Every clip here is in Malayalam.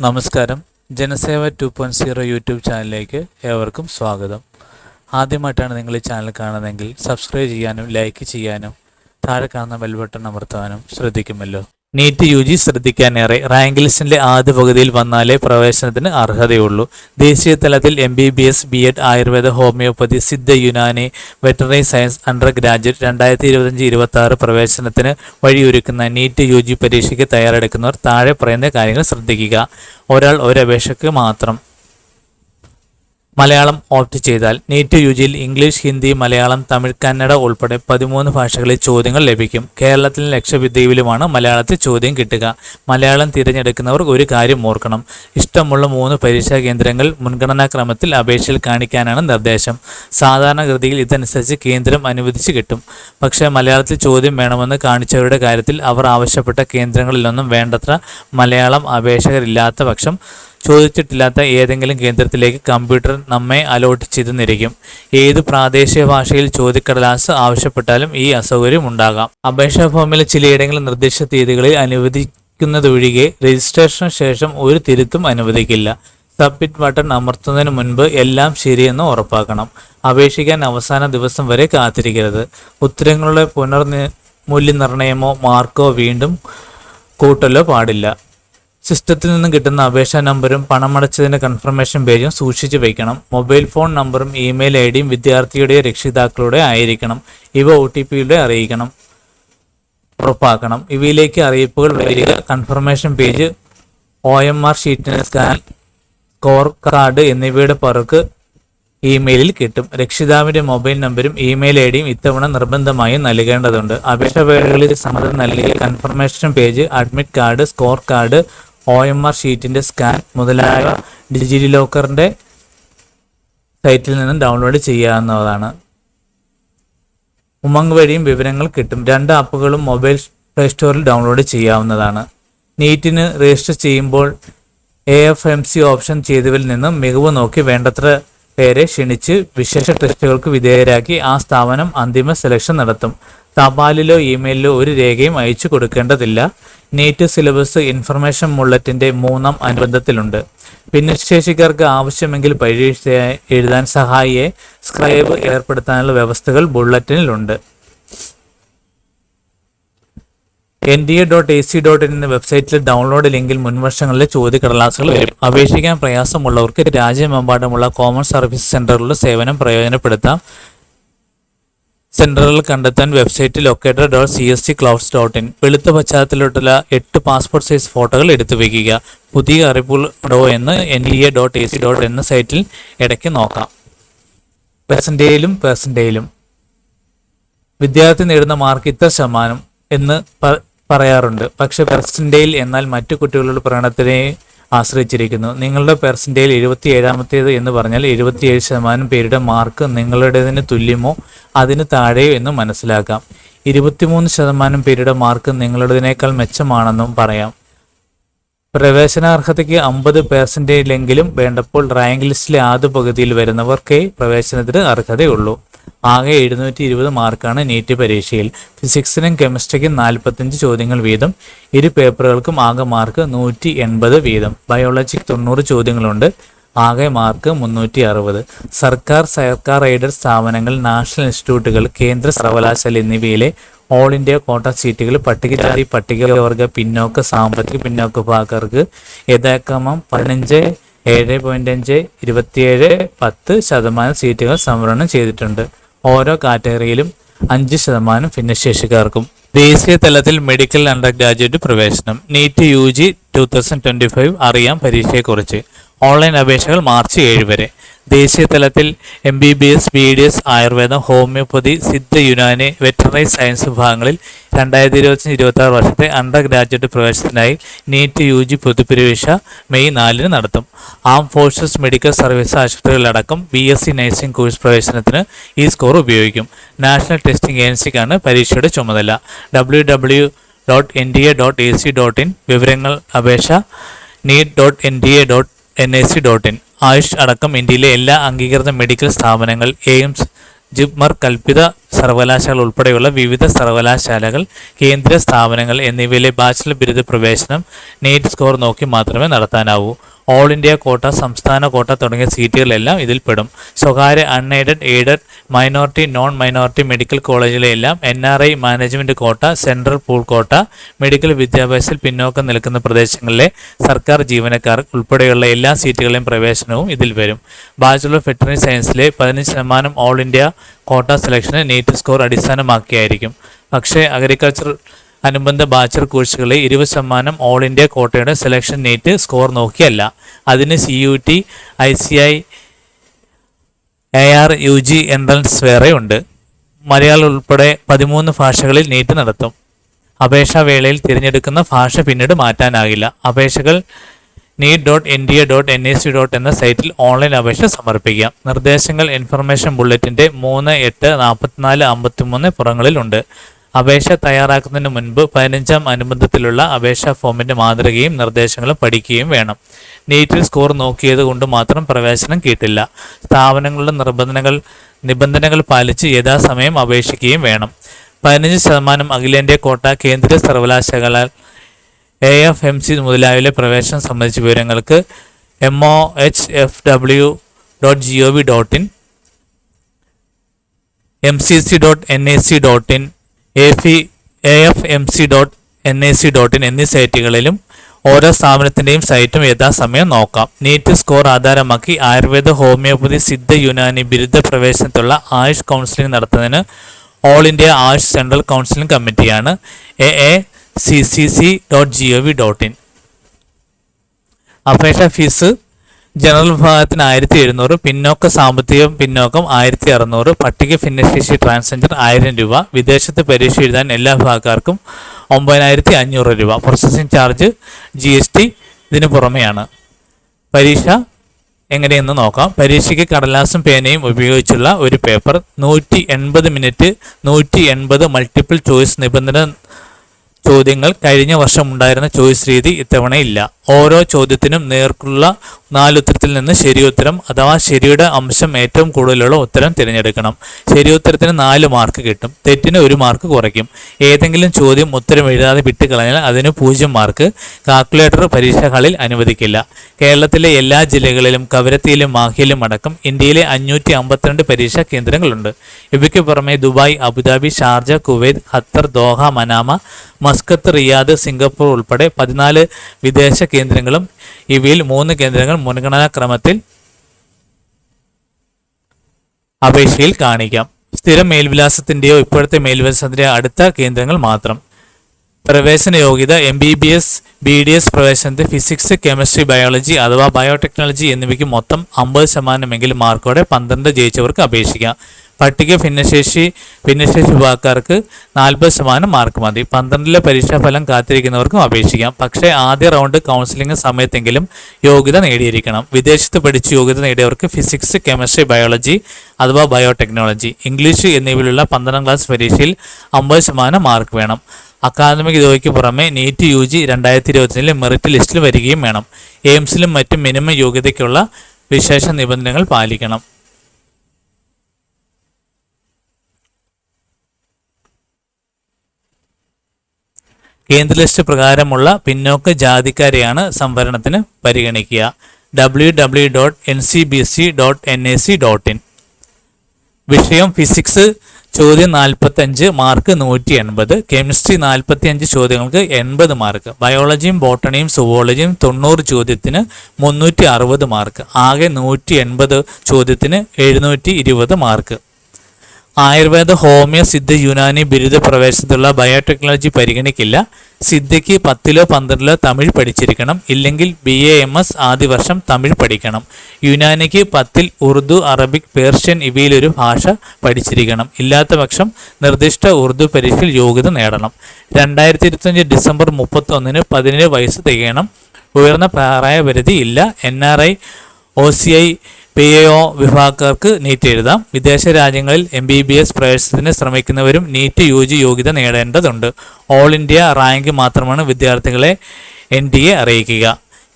നമസ്കാരം. ജനസേവ 2.0 യൂട്യൂബ് ചാനലിലേക്ക് ഏവർക്കും സ്വാഗതം. ആദ്യമായിട്ടാണ് നിങ്ങൾ ഈ ചാനൽ കാണുന്നതെങ്കിൽ സബ്സ്ക്രൈബ് ചെയ്യാനും ലൈക്ക് ചെയ്യാനും താഴെ കാണുന്ന ബെൽ ബട്ടൺ അമർത്താനും ശ്രദ്ധിക്കുമല്ലോ. നീറ്റ് UG ശ്രദ്ധിക്കാനേറെ. റാങ്ക് ലിസ്റ്റിന്റെ ആദ്യ പകുതിയിൽ വന്നാലേ പ്രവേശനത്തിന് അർഹതയുള്ളൂ. ദേശീയ തലത്തിൽ MBBS, B.Ed, Ayurveda, homoeopathy, Siddha, Unani, veterinary science under graduate 2025-26 പ്രവേശനത്തിന് വഴിയൊരുക്കുന്ന നീറ്റ് UG പരീക്ഷയ്ക്ക് തയ്യാറെടുക്കുന്നവർ താഴെ പറയുന്ന കാര്യങ്ങൾ ശ്രദ്ധിക്കുക. ഒരാൾ ഒരപേക്ഷയ്ക്ക് മാത്രം മലയാളം ഓപ്റ്റ് ചെയ്താൽ നീറ്റ് UGയിൽ ഇംഗ്ലീഷ്, ഹിന്ദി, മലയാളം, തമിഴ്, കന്നഡ ഉൾപ്പെടെ 13 ഭാഷകളിൽ ചോദ്യങ്ങൾ ലഭിക്കും. കേരളത്തിലും ലക്ഷദ്വീപിലുമാണ് മലയാളത്തിൽ ചോദ്യം കിട്ടുക. മലയാളം തിരഞ്ഞെടുക്കുന്നവർ ഒരു കാര്യം ഓർക്കണം. ഇഷ്ടമുള്ള 3 പരീക്ഷാ കേന്ദ്രങ്ങൾ മുൻഗണനാക്രമത്തിൽ അപേക്ഷയിൽ കാണിക്കാനാണ് നിർദ്ദേശം. സാധാരണഗതിയിൽ ഇതനുസരിച്ച് കേന്ദ്രം അനുവദിച്ച് കിട്ടും. പക്ഷേ മലയാളത്തിൽ ചോദ്യം വേണമെന്ന് കാണിച്ചവരുടെ കാര്യത്തിൽ അവർ ആവശ്യപ്പെട്ട കേന്ദ്രങ്ങളിലൊന്നും വേണ്ടത്ര മലയാളം അപേക്ഷകരില്ലാത്ത പക്ഷം ചോദിച്ചിട്ടില്ലാത്ത ഏതെങ്കിലും കേന്ദ്രത്തിലേക്ക് കമ്പ്യൂട്ടർ നമ്മെ അലോട്ട് ചെയ്തെന്നിരിക്കും. ഏത് പ്രാദേശിക ഭാഷയിൽ ചോദ്യക്കടലാസ് ആവശ്യപ്പെട്ടാലും ഈ അസൗകര്യം ഉണ്ടാകാം. അപേക്ഷാ ഫോമിൽ ചിലയിടങ്ങളിൽ നിർദ്ദിഷ്ട തീയതികളിൽ അനുവദിക്കുന്നതൊഴികെ രജിസ്ട്രേഷന് ശേഷം ഒരു തിരുത്തും അനുവദിക്കില്ല. സബ്മിറ്റ് ബട്ടൺ അമർത്തുന്നതിന് മുൻപ് എല്ലാം ശരിയെന്ന് ഉറപ്പാക്കണം. അപേക്ഷിക്കാൻ അവസാന ദിവസം വരെ കാത്തിരിക്കരുത്. ഉത്തരങ്ങളുടെ പുനർമൂല്യനിർണ്ണയമോ മാർക്കോ വീണ്ടും കൂട്ടലോ പാടില്ല. സിസ്റ്റത്തിൽ നിന്നും കിട്ടുന്ന അപേക്ഷാ നമ്പരും പണമടച്ചതിൻ്റെ കൺഫർമേഷൻ പേജും സൂക്ഷിച്ചു വയ്ക്കണം. മൊബൈൽ ഫോൺ നമ്പറും ഇമെയിൽ IDയും വിദ്യാർത്ഥിയുടെ രക്ഷിതാക്കളുടെ ആയിരിക്കണം. ഇവ OTPയുടെ അറിയിക്കണം ഉറപ്പാക്കണം. ഇവയിലേക്ക് അറിയിപ്പുകൾ വരിക. കൺഫർമേഷൻ പേജ്, OMR ഷീറ്റിന് സ്കാൻ, സ്കോർ കാർഡ് എന്നിവയുടെ പകർപ്പ് ഇമെയിലിൽ കിട്ടും. രക്ഷിതാവിൻ്റെ മൊബൈൽ നമ്പരും ഇമെയിൽ IDയും ഇത്തവണ നിർബന്ധമായും നൽകേണ്ടതുണ്ട്. അപേക്ഷാ വേളകളിൽ സമ്മതം നൽകിയ confirmation page, admit card, score card, OMR ഷീറ്റിൻ്റെ സ്കാൻ മുതലായവ ഡിജിലോക്കറിൻ്റെ സൈറ്റിൽ നിന്നും ഡൗൺലോഡ് ചെയ്യാവുന്നതാണ്. ഉമംഗ് വഴിയും വിവരങ്ങൾ കിട്ടും. 2 ആപ്പുകളും മൊബൈൽ പ്ലേ സ്റ്റോറിൽ ഡൗൺലോഡ് ചെയ്യാവുന്നതാണ്. നീറ്റിന് രജിസ്റ്റർ ചെയ്യുമ്പോൾ AFMC ഓപ്ഷൻ ചെയ്തവരിൽ നിന്നും മികവ് നോക്കി വേണ്ടത്ര പേരെ ക്ഷണിച്ച് വിശേഷ ടെസ്റ്റുകൾക്ക് വിധേയരാക്കി ആ സ്ഥാപനം അന്തിമ സെലക്ഷൻ നടത്തും. തപാലിലോ ഇമെയിലിലോ ഒരു രേഖയും അയച്ചു കൊടുക്കേണ്ടതില്ല. നീറ്റ് സിലബസ് ഇൻഫർമേഷൻ ബുള്ളറ്റിൻ്റെ 3ാം അനുബന്ധത്തിലുണ്ട്. ഭിന്നശേഷിക്കാർക്ക് ആവശ്യമെങ്കിൽ പരീക്ഷ എഴുതാൻ സഹായിയെ സ്ക്രൈബ് ഏർപ്പെടുത്താനുള്ള വ്യവസ്ഥകൾ ബുള്ളറ്റിനിലുണ്ട്. NDA.ac.in എന്ന വെബ്സൈറ്റിലെ ഡൗൺലോഡ് ലിങ്കിൽ മുൻവർഷങ്ങളിലെ ചോദ്യക്കടലാസുകൾ വരും. അപേക്ഷിക്കാൻ പ്രയാസമുള്ളവർക്ക് രാജ്യമെമ്പാടുമുള്ള കോമൺ സർവീസ് സെന്ററുകളുടെ സേവനം പ്രയോജനപ്പെടുത്താം. സെന്ററുകൾ കണ്ടെത്താൻ വെബ്സൈറ്റ് locator.cscclouds.in. വെളുത്ത പശ്ചാത്തലത്തിലുള്ള 8 പാസ്പോർട്ട് സൈസ് ഫോട്ടോകൾ എടുത്തു വയ്ക്കുക. പുതിയ അറിയിപ്പുകളോ എന്ന് NDA.ac.in എന്ന സൈറ്റിൽ ഇടയ്ക്ക് നോക്കാം. പെർസെൻറ്റേജിലും വിദ്യാർത്ഥി നേടുന്ന മാർക്ക് ഇത്ര ശതമാനം എന്ന് പറയാറുണ്ട്. പക്ഷേ പെർസെൻറ്റേജിൽ എന്നാൽ മറ്റു കുട്ടികളുടെ പ്രകടനത്തിനെ ആശ്രയിച്ചിരിക്കുന്നു. നിങ്ങളുടെ പെർസെൻറ്റേജിൽ 77ാമത്തേത് എന്ന് പറഞ്ഞാൽ 77% പേരുടെ മാർക്ക് നിങ്ങളുടേതിന് തുല്യമോ അതിന് താഴെയോ എന്ന് മനസ്സിലാക്കാം. 23% പേരുടെ മാർക്ക് നിങ്ങളുടേതിനേക്കാൾ മെച്ചമാണെന്നും പറയാം. പ്രവേശനാർഹതയ്ക്ക് 50% വേണ്ടപ്പോൾ റാങ്ക് ലിസ്റ്റിലെ ആദ്യ പകുതിയിൽ വരുന്നവർക്കേ പ്രവേശനത്തിന് അർഹതയുള്ളൂ. ആകെ 720 മാർക്കാണ് നീറ്റ് പരീക്ഷയിൽ. ഫിസിക്സിനും കെമിസ്ട്രിക്കും 45 ചോദ്യങ്ങൾ വീതം. 2 പേപ്പറുകൾക്കും ആകെ മാർക്ക് 180 വീതം. ബയോളജിക്ക് 90 ചോദ്യങ്ങളുണ്ട്. ആകെ മാർക്ക് 360. സർക്കാർ എയ്ഡഡ് സ്ഥാപനങ്ങൾ, നാഷണൽ ഇൻസ്റ്റിറ്റ്യൂട്ടുകൾ, കേന്ദ്ര സർവകലാശാല എന്നിവയിലെ ഓൾ ഇന്ത്യ കോട്ട സീറ്റുകൾ പട്ടികജാതി പട്ടികവർഗ പിന്നോക്ക സാമ്പത്തിക പിന്നോക്ക വിഭാഗക്കാർക്ക് യഥാക്രമം 15, 7.5, 27, 10% സീറ്റുകൾ സംവരണം ചെയ്തിട്ടുണ്ട്. ഓരോ കാറ്റഗറിയിലും 5% ഭിന്നശേഷിക്കാർക്കും. ദേശീയ തലത്തിൽ മെഡിക്കൽ അണ്ടർ ഗ്രാജുവേറ്റ് പ്രവേശനം. നീറ്റ് UG 2025 അറിയാം പരീക്ഷയെക്കുറിച്ച്. ഓൺലൈൻ അപേക്ഷകൾ മാർച്ച് 7 വരെ. ദേശീയ തലത്തിൽ MBBS, BDS, ആയുർവേദം, homeopathy, Siddha, Unani, veterinary science വിഭാഗങ്ങളിൽ 2025-26 വർഷത്തെ അണ്ടർ ഗ്രാജുവേറ്റ് പ്രവേശനത്തിനായി നീറ്റ് UG പൊതുപരീക്ഷ മെയ് 4 നടത്തും. ആം ഫോഴ്സസ് മെഡിക്കൽ സർവീസ് ആശുപത്രികളിലടക്കം BSc നഴ്സിംഗ് കോഴ്സ് പ്രവേശനത്തിന് ഈ സ്കോർ ഉപയോഗിക്കും. നാഷണൽ ടെസ്റ്റിംഗ് ഏജൻസിക്കാണ് പരീക്ഷയുടെ ചുമതല. www.nda.ac.in. വിവരങ്ങൾ അപേക്ഷ need.nda.nic.in. ആയുഷ് അടക്കം ഇന്ത്യയിലെ എല്ലാ അംഗീകൃത മെഡിക്കൽ സ്ഥാപനങ്ങൾ, AIIMS, ജിപ്മർ, കൽപ്പിത സർവകലാശാല ഉൾപ്പെടെയുള്ള വിവിധ സർവകലാശാലകൾ, കേന്ദ്ര സ്ഥാപനങ്ങൾ എന്നിവയിലെ ബാച്ചിലർ ബിരുദ പ്രവേശനം നീറ്റ് സ്കോർ നോക്കി മാത്രമേ നടത്താനാവൂ. ഓൾ ഇന്ത്യ കോട്ട, സംസ്ഥാന കോട്ട തുടങ്ങിയ സീറ്റുകളെല്ലാം ഇതിൽ പെടും. സ്വകാര്യ, unaided, aided, minority, non minority medical കോളേജിലെല്ലാം NRI management quota, central pool quota, medical വിദ്യാഭ്യാസത്തിൽ പിന്നോക്കം നിൽക്കുന്ന പ്രദേശങ്ങളിലെ സർക്കാർ ജീവനക്കാർ ഉൾപ്പെടെയുള്ള എല്ലാ സീറ്റുകളിലെയും പ്രവേശനവും ഇതിൽ വരും. ബാച്ചുലർ ഓഫ് വെറ്ററിനറി സയൻസിലെ 15% ഓൾ ഇന്ത്യ കോട്ട സെലക്ഷന് നീറ്റ് സ്കോർ അടിസ്ഥാനമാക്കിയായിരിക്കും. പക്ഷേ അഗ്രികൾച്ചർ അനുബന്ധ ബാച്ചലർ കോഴ്സുകളിലെ 20% ഓൾ ഇന്ത്യ കോട്ടയുടെ സെലക്ഷൻ നീറ്റ് സ്കോർ നോക്കിയല്ല. അതിന് CUT, ICI, AR, UG entrance വേറെ ഉണ്ട്. മലയാളം ഉൾപ്പെടെ 13 ഭാഷകളിൽ നീറ്റ് നടത്തും. അപേക്ഷാവേളയിൽ തിരഞ്ഞെടുക്കുന്ന ഭാഷ പിന്നീട് മാറ്റാനാകില്ല. അപേക്ഷകൾ neet.nda.nic. എന്ന സൈറ്റിൽ ഓൺലൈൻ അപേക്ഷ സമർപ്പിക്കാം. നിർദ്ദേശങ്ങൾ ഇൻഫർമേഷൻ ബുള്ളറ്റിൻ്റെ 3, 8, 44, 53 പുറങ്ങളിലുണ്ട്. അപേക്ഷ തയ്യാറാക്കുന്നതിന് മുൻപ് 15ാം അനുബന്ധത്തിലുള്ള അപേക്ഷാ ഫോമിൻ്റെ മാതൃകയും നിർദ്ദേശങ്ങളും പഠിക്കുകയും വേണം. നീറ്റിൽ സ്കോർ നോക്കിയത് കൊണ്ട് മാത്രം പ്രവേശനം കിട്ടില്ല. സ്ഥാപനങ്ങളുടെ നിബന്ധനകൾ പാലിച്ച് യഥാസമയം അപേക്ഷിക്കുകയും വേണം. 15% അഖിലേന്ത്യാ കോട്ട, കേന്ദ്രീയ സർവകലാശാല, AFMC മുതലായവയിലെ പ്രവേശനം സംബന്ധിച്ച വിവരങ്ങൾക്ക് mohfw.gov.in, mcc.nic.in, afmc.nic.in എന്നീ സൈറ്റുകളിലും ഓരോ സ്ഥാപനത്തിൻ്റെയും സൈറ്റും യഥാസമയം നോക്കാം. നീറ്റ് സ്കോർ ആധാരമാക്കി ആയുർവേദ, ഹോമിയോപ്പതി, സിദ്ധ, യുനാനി ബിരുദ പ്രവേശനത്തിലുള്ള ആയുഷ് കൗൺസിലിംഗ് നടത്തുന്നതിന് all India Ayush central counselling കമ്മിറ്റിയാണ് AACCC.gov.in. അപേക്ഷാ ഫീസ് ജനറൽ വിഭാഗത്തിന് 1700, പിന്നോക്ക സാമ്പത്തിക പിന്നോക്കം 1600, പട്ടിക ഭിന്നശേഷി ട്രാൻസ്ജെൻഡർ 1000 രൂപ. വിദേശത്ത് പരീക്ഷ എഴുതാൻ എല്ലാ വിഭാഗക്കാർക്കും 9500 രൂപ. പ്രോസസ്സിംഗ് ചാർജ് GST ഇതിന് പുറമെയാണ്. പരീക്ഷ എങ്ങനെയെന്ന് നോക്കാം. പരീക്ഷയ്ക്ക് കടലാസും പേനയും ഉപയോഗിച്ചുള്ള ഒരു പേപ്പർ, 180 മിനിറ്റ്, 180 മൾട്ടിപ്പിൾ ചോയ്സ് നിബന്ധന ചോദ്യങ്ങൾ. കഴിഞ്ഞ വർഷം ഉണ്ടായിരുന്ന ചോയ്സ് രീതി ഇത്തവണ ഇല്ല. ഓരോ ചോദ്യത്തിനും നേർക്കുള്ള 4 ഉത്തരത്തിൽ നിന്ന് ശരിയുത്തരം അഥവാ ശരിയുടെ അംശം ഏറ്റവും കൂടുതലുള്ള ഉത്തരം തിരഞ്ഞെടുക്കണം. ശരിയുത്തരത്തിന് 4 മാർക്ക് കിട്ടും, തെറ്റിന് 1 മാർക്ക് കുറയ്ക്കും. ഏതെങ്കിലും ചോദ്യം ഉത്തരം എഴുതാതെ വിട്ടുകളഞ്ഞാൽ അതിന് 0 മാർക്ക്. കാൽക്കുലേറ്റർ പരീക്ഷാ ഹാളിൽ അനുവദിക്കില്ല. കേരളത്തിലെ എല്ലാ ജില്ലകളിലും കവരത്തിയിലും മാഹിയിലും അടക്കം ഇന്ത്യയിലെ 552 പരീക്ഷാ കേന്ദ്രങ്ങളുണ്ട്. ഇവയ്ക്ക് പുറമെ Dubai, Abu Dhabi, Sharjah, Kuwait, Qatar, Doha, Manama, Muscat, Riyadh, Singapore ഉൾപ്പെടെ 14 വിദേശ കേന്ദ്രങ്ങളും. ഇവയിൽ 3 കേന്ദ്രങ്ങൾ മുൻഗണനാക്രമത്തിൽ അപേക്ഷയിൽ കാണിക്കാം. സ്ഥിരം മേൽവിലാസത്തിൻ്റെയോ ഇപ്പോഴത്തെ മേൽവിലാസത്തിൻ്റെയോ അടുത്ത കേന്ദ്രങ്ങൾ മാത്രം. പ്രവേശന യോഗ്യത MBBS, BDS പ്രവേശനത്തിൽ ഫിസിക്സ്, കെമിസ്ട്രി, ബയോളജി അഥവാ ബയോടെക്നോളജി എന്നിവയ്ക്ക് മൊത്തം 50% മാർക്കോടെ 12 ജയിച്ചവർക്ക് അപേക്ഷിക്കാം. പട്ടിക ഭിന്നശേഷി വിഭാഗക്കാർക്ക് 40% മാർക്ക് മതി. 12ലെ പരീക്ഷാഫലം കാത്തിരിക്കുന്നവർക്കും അപേക്ഷിക്കാം. പക്ഷേ ആദ്യ റൗണ്ട് കൗൺസിലിംഗ് സമയത്തെങ്കിലും യോഗ്യത നേടിയിരിക്കണം. വിദേശത്ത് പഠിച്ച് യോഗ്യത നേടിയവർക്ക് ഫിസിക്സ്, കെമിസ്ട്രി, ബയോളജി അഥവാ ബയോടെക്നോളജി, ഇംഗ്ലീഷ് എന്നിവയിലുള്ള 12ാം ക്ലാസ് പരീക്ഷയിൽ 50% മാർക്ക് വേണം. അക്കാദമിക് യോഗ്യതയ്ക്ക് പുറമെ നീറ്റ് UG 2025 മെറിറ്റ് ലിസ്റ്റിൽ വരികയും വേണം. എയിംസിലും മറ്റും മിനിമം യോഗ്യതയ്ക്കുള്ള വിശേഷ നിബന്ധനകൾ പാലിക്കണം. കേന്ദ്ര ലിസ്റ്റ് പ്രകാരമുള്ള പിന്നോക്ക ജാതിക്കാരെയാണ് സംവരണത്തിന് പരിഗണിക്കുക. www.ncbc.nic.in. വിഷയം ഫിസിക്സ്, ചോദ്യം 45, മാർക്ക് 180. കെമിസ്ട്രി 45 ചോദ്യങ്ങൾക്ക് 80 മാർക്ക്. ബയോളജിയും ബോട്ടണിയും സുവോളജിയും 90 ചോദ്യത്തിന് 360 മാർക്ക്. ആകെ 180 ചോദ്യത്തിന് 720 മാർക്ക്. ആയുർവേദ, ഹോമിയോ, സിദ്ധ, യുനാനി ബിരുദ പ്രവേശനത്തിലുള്ള ബയോടെക്നോളജി പരിഗണിക്കില്ല. സിദ്ധയ്ക്ക് 10ലോ 12ലോ തമിഴ് പഠിച്ചിരിക്കണം. ഇല്ലെങ്കിൽ BAMS ആദ്യ വർഷം തമിഴ് പഠിക്കണം. യുനാനിക്ക് 10ൽ ഉറുദു, അറബിക്, പേർഷ്യൻ ഇവയിലൊരു ഭാഷ പഠിച്ചിരിക്കണം. ഇല്ലാത്ത പക്ഷം നിർദ്ദിഷ്ട ഉറുദു പരീക്ഷയിൽ യോഗ്യത നേടണം. 2025 ഡിസംബർ 31 17 വയസ്സ് തികയണം. ഉയർന്ന പ്രായപരിധി ഇല്ല. NRI, OCI, PAO വിഭാഗക്കാർക്ക് നീറ്റ് എഴുതാം. വിദേശ രാജ്യങ്ങളിൽ MBBS പ്രവേശനത്തിന് ശ്രമിക്കുന്നവരും നീറ്റ് UG യോഗ്യത നേടേണ്ടതുണ്ട്. ഓൾ ഇന്ത്യ റാങ്ക് മാത്രമാണ് വിദ്യാർത്ഥികളെ NTA അറിയിക്കുക.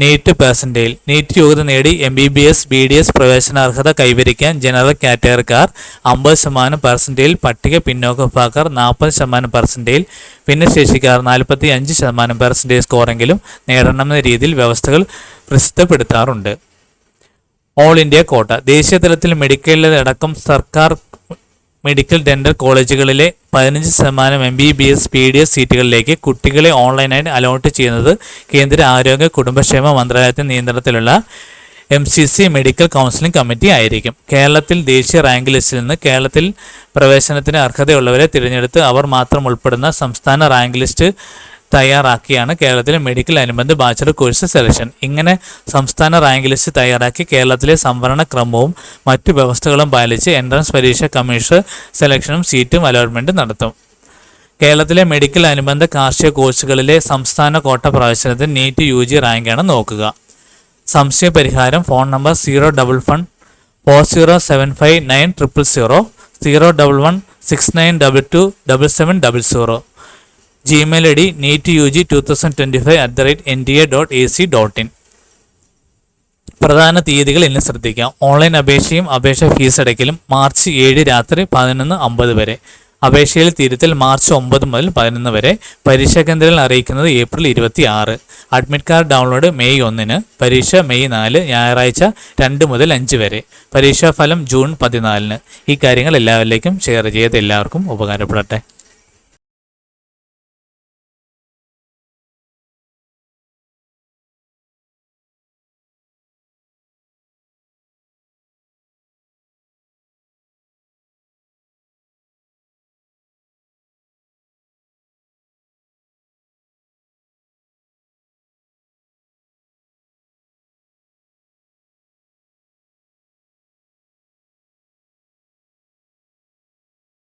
NEET percentage. നീറ്റ് യോഗ്യത നേടി MBBS BDS പ്രവേശനാർഹത കൈവരിക്കാൻ ജനറൽ കാറ്റഗറിക്കാർ 50% പട്ടിക പിന്നോക്ക വിഭാഗക്കാർ 40% ഭിന്നശേഷിക്കാർ 45% സ്കോറെങ്കിലും നേടണമെന്ന രീതിയിൽ വ്യവസ്ഥകൾ പ്രസിദ്ധപ്പെടുത്താറുണ്ട്. ഓൾ ഇന്ത്യ കോട്ട. ദേശീയ തലത്തിൽ മെഡിക്കലിലടക്കം സർക്കാർ മെഡിക്കൽ ഡെന്റൽ കോളേജുകളിലെ 15% MBBS BDS സീറ്റുകളിലേക്ക് കുട്ടികളെ ഓൺലൈനായി അലോട്ട് ചെയ്യുന്നത് കേന്ദ്ര ആരോഗ്യ കുടുംബക്ഷേമ മന്ത്രാലയത്തിന്റെ നിയന്ത്രണത്തിലുള്ള MCC മെഡിക്കൽ കൗൺസിലിംഗ് കമ്മിറ്റി ആയിരിക്കും. കേരളത്തിൽ ദേശീയ റാങ്ക് ലിസ്റ്റിൽ നിന്ന് കേരളത്തിൽ പ്രവേശനത്തിന് അർഹതയുള്ളവരെ തിരഞ്ഞെടുത്ത് അവർ മാത്രം ഉൾപ്പെടുന്ന സംസ്ഥാന റാങ്ക് ലിസ്റ്റ് തയ്യാറാക്കിയാണ് കേരളത്തിലെ മെഡിക്കൽ അനുബന്ധ ബാച്ചലർ കോഴ്സ് സെലക്ഷൻ. ഇങ്ങനെ സംസ്ഥാന റാങ്ക് ലിസ്റ്റ് തയ്യാറാക്കി കേരളത്തിലെ സംവരണ ക്രമവും മറ്റു വ്യവസ്ഥകളും പാലിച്ച് എൻട്രൻസ് പരീക്ഷ കമ്മീഷൻ സെലക്ഷനും സീറ്റും അലോട്ട്മെൻറ്റ് നടത്തും. കേരളത്തിലെ മെഡിക്കൽ അനുബന്ധ കാർഷിക കോഴ്സുകളിലെ സംസ്ഥാന കോട്ട പ്രവേശനത്തിന് നീറ്റ് UG റാങ്കാണ് നോക്കുക. സംശയ പരിഹാരം. Phone number 011 4075 9000 011 6922 7700. Gmail ID neetug2025@nta.ac.in. പ്രധാന തീയതികൾ ഇന്ന് ശ്രദ്ധിക്കാം. ഓൺലൈൻ അപേക്ഷയും അപേക്ഷ ഫീസ് അടയ്ക്കലും മാർച്ച് 7 രാത്രി 11:50 വരെ. അപേക്ഷയിൽ തിരുത്തൽ മാർച്ച് 9 മുതൽ 11 വരെ. പരീക്ഷാ കേന്ദ്രങ്ങൾ അറിയിക്കുന്നത് April 26. Admit card download May 1. പരീക്ഷ മെയ് 4 ഞായറാഴ്ച 2 മുതൽ 5 വരെ. പരീക്ഷാഫലം ജൂൺ 14. ഈ കാര്യങ്ങൾ എല്ലാവരിലേക്കും ഷെയർ ചെയ്ത് എല്ലാവർക്കും ഉപകാരപ്പെടട്ടെ.